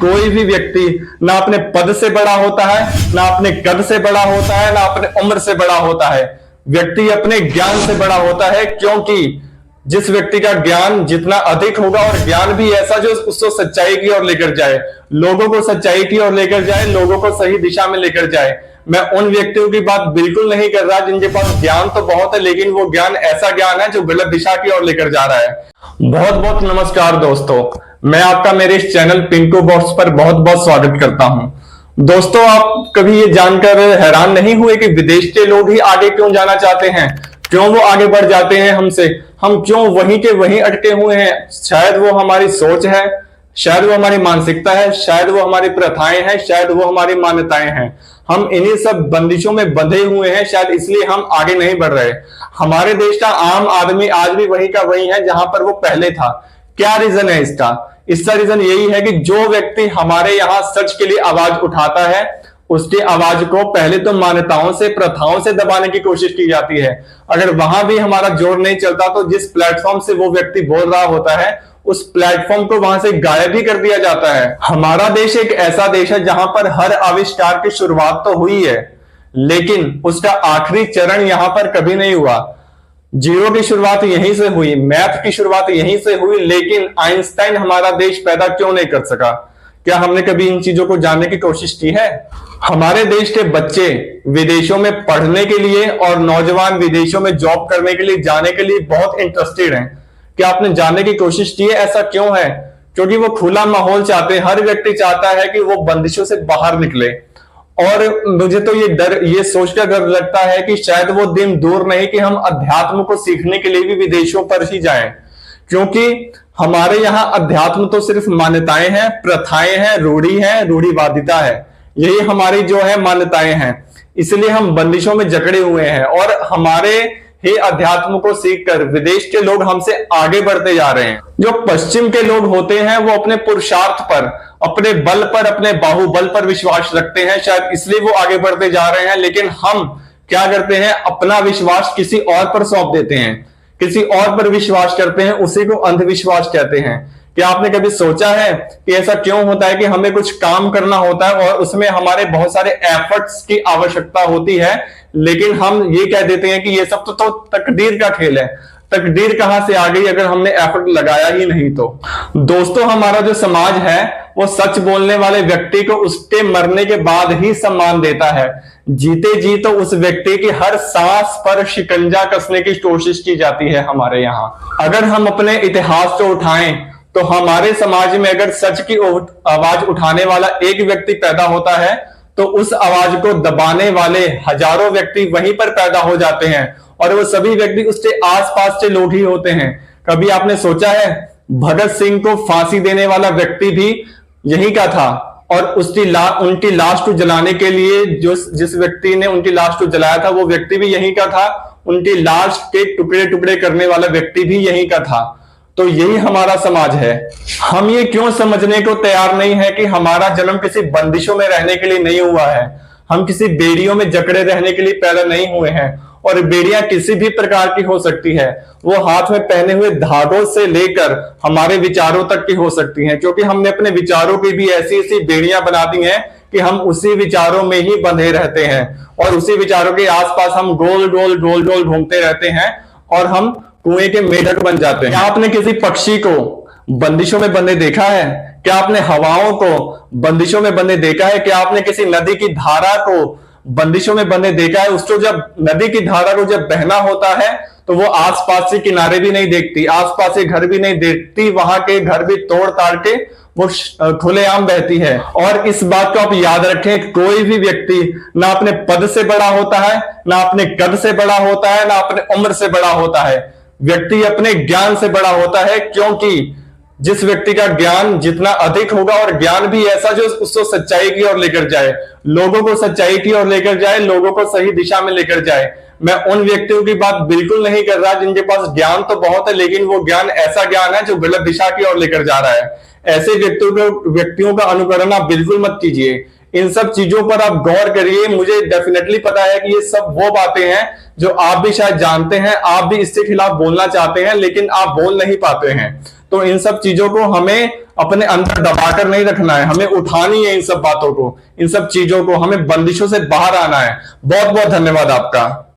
कोई भी व्यक्ति ना अपने पद से बड़ा होता है, ना अपने कद से बड़ा होता है, ना अपने उम्र से बड़ा होता है। व्यक्ति अपने ज्ञान से बड़ा होता है, क्योंकि जिस व्यक्ति का ज्ञान जितना अधिक होगा, और ज्ञान भी ऐसा जो उसको सच्चाई की ओर लेकर जाए, लोगों को सच्चाई की ओर लेकर जाए, लोगों को सही दिशा में लेकर जाए। मैं उन व्यक्तियों की बात बिल्कुल नहीं कर रहा जिनके पास ज्ञान तो बहुत है, लेकिन वो ज्ञान ऐसा ज्ञान है जो गलत दिशा की ओर लेकर जा रहा है। बहुत बहुत नमस्कार दोस्तों, मैं आपका मेरे इस चैनल पिंकू बॉक्स पर बहुत बहुत स्वागत करता हूं। दोस्तों, आप कभी ये जानकर हैरान नहीं हुए कि विदेश के लोग ही आगे क्यों जाना चाहते हैं? क्यों वो आगे बढ़ जाते हैं हमसे? हम क्यों वहीं के वहीं अटके हुए हैं? शायद वो हमारी सोच है, शायद वो हमारी मानसिकता है, शायद वो हमारी प्रथाएं हैं, शायद वो हमारी मान्यताएं हैं। हम इन्हीं सब बंदिशों में बंधे हुए हैं, शायद इसलिए हम आगे नहीं बढ़ रहे। हमारे देश का आम आदमी आज भी वही का वही है जहां पर वो पहले था। क्या रीजन है इसका? इसका रीजन यही है कि जो व्यक्ति हमारे यहाँ सच के लिए आवाज उठाता है, उसकी आवाज को पहले तो मान्यताओं से, प्रथाओं से दबाने की कोशिश की जाती है। अगर वहां भी हमारा जोर नहीं चलता तो जिस प्लेटफॉर्म से वो व्यक्ति बोल रहा होता है, उस प्लेटफॉर्म को वहां से गायब ही कर दिया जाता है। हमारा देश एक ऐसा देश है जहां पर हर आविष्कार की शुरुआत तो हुई है, लेकिन उसका आखिरी चरण यहां पर कभी नहीं हुआ। जीरो की शुरुआत यहीं से हुई, मैथ की शुरुआत यहीं से हुई, लेकिन आइंस्टाइन हमारा देश पैदा क्यों नहीं कर सका? क्या हमने कभी इन चीजों को जानने की कोशिश की है? हमारे देश के बच्चे विदेशों में पढ़ने के लिए और नौजवान विदेशों में जॉब करने के लिए जाने के लिए बहुत इंटरेस्टेड हैं। क्या आपने जानने की कोशिश की है ऐसा क्यों है? क्योंकि वो खुला माहौल चाहते हैं। हर व्यक्ति चाहता है कि वो बंदिशों से बाहर निकले। और मुझे तो ये सोचकर डर लगता है कि शायद वो दिन दूर नहीं कि हम अध्यात्म को सीखने के लिए भी विदेशों पर ही जाएं, क्योंकि हमारे यहाँ अध्यात्म तो सिर्फ मान्यताएं हैं, प्रथाएं हैं, रूढ़ी है, रूढ़िवादिता है। यही हमारी जो है मान्यताएं हैं, इसलिए हम बंदिशों में जकड़े हुए हैं। और हमारे ही अध्यात्म को सीखकर विदेश के लोग हमसे आगे बढ़ते जा रहे हैं। जो पश्चिम के लोग होते हैं वो अपने पुरुषार्थ पर, अपने बल पर, अपने बाहुबल पर विश्वास रखते हैं, शायद इसलिए वो आगे बढ़ते जा रहे हैं। लेकिन हम क्या करते हैं? अपना विश्वास किसी और पर सौंप देते हैं, किसी और पर विश्वास करते हैं, उसी को अंधविश्वास कहते हैं। क्या आपने कभी सोचा है कि ऐसा क्यों होता है कि हमें कुछ काम करना होता है और उसमें हमारे बहुत सारे एफर्ट्स की आवश्यकता होती है, लेकिन हम ये कह देते हैं कि ये सब तो तकदीर का खेल है। तकदीर कहां से आ गई अगर हमने एफर्ट लगाया ही नहीं तो? दोस्तों, हमारा जो समाज है वो सच बोलने वाले व्यक्ति को उसके मरने के बाद ही सम्मान देता है। जीते जी तो उस व्यक्ति की हर सांस पर शिकंजा कसने की कोशिश की जाती है हमारे यहाँ। अगर हम अपने इतिहास को उठाएं तो हमारे समाज में अगर सच की आवाज उठाने वाला एक व्यक्ति पैदा होता है तो उस आवाज को दबाने वाले हजारों व्यक्ति वहीं पर पैदा हो जाते हैं, और वो सभी व्यक्ति उसके आसपास के लोग ही होते हैं। कभी आपने सोचा है भगत सिंह को फांसी देने वाला व्यक्ति भी यहीं का था, और उनकी लाश को जलाने के लिए जिस व्यक्ति ने उनकी लाश को जलाया था वो व्यक्ति भी यहीं का था, उनकी लाश के टुकड़े टुकड़े करने वाला व्यक्ति भी यहीं का था। तो यही हमारा समाज है। हम ये क्यों समझने को तैयार नहीं है कि हमारा जन्म किसी बंदिशों में रहने के लिए नहीं हुआ है, हम किसी बेड़ियों में जकड़े रहने के लिए पैदा नहीं हुए हैं। और बेड़ियां किसी भी प्रकार की हो सकती है, वो हाथ में पहने हुए धागों से लेकर हमारे विचारों तक की हो सकती हैं, क्योंकि हमने अपने विचारों की भी ऐसी ऐसी बेड़ियां बना दी हैं कि हम उसी विचारों में ही बंधे रहते हैं, और उसी विचारों के आसपास हम गोल गोल गोल गोल घूमते रहते हैं, और हम कुएं के मेढक बन जाते हैं। क्या आपने किसी पक्षी को बंदिशों में बंधे देखा है? क्या आपने हवाओं को बंदिशों में बंधे देखा है? क्या आपने किसी नदी की धारा को बंदिशों में बंधे देखा है? उसको जब नदी की धारा को जब बहना होता है तो वो आसपास से किनारे भी नहीं देखती, आसपास से घर भी नहीं देखती, वहां के घर भी तोड़ ताड़ के वो खुलेआम बहती है। और इस बात को आप याद रखें, कोई भी व्यक्ति ना अपने पद से बड़ा होता है, ना अपने कद से बड़ा होता है, ना अपने उम्र से बड़ा होता है। व्यक्ति अपने ज्ञान से बड़ा होता है, क्योंकि जिस व्यक्ति का ज्ञान जितना अधिक होगा, और ज्ञान भी ऐसा जो उसको सच्चाई की ओर लेकर जाए, लोगों को सच्चाई की ओर लेकर जाए, लोगों को सही दिशा में लेकर जाए। मैं उन व्यक्तियों की बात बिल्कुल नहीं कर रहा जिनके पास ज्ञान तो बहुत है, लेकिन वो ज्ञान ऐसा ज्ञान है जो गलत दिशा की ओर लेकर जा रहा है। ऐसे व्यक्तियों का अनुकरण आप बिल्कुल मत कीजिए। इन सब चीजों पर आप गौर करिए। मुझे डेफिनेटली पता है कि ये सब वो बातें हैं जो आप भी शायद जानते हैं, आप भी इसके खिलाफ बोलना चाहते हैं लेकिन आप बोल नहीं पाते हैं। तो इन सब चीजों को हमें अपने अंदर दबाकर नहीं रखना है, हमें उठानी है इन सब बातों को, इन सब चीजों को, हमें बंदिशों से बाहर आना है। बहुत बहुत धन्यवाद आपका।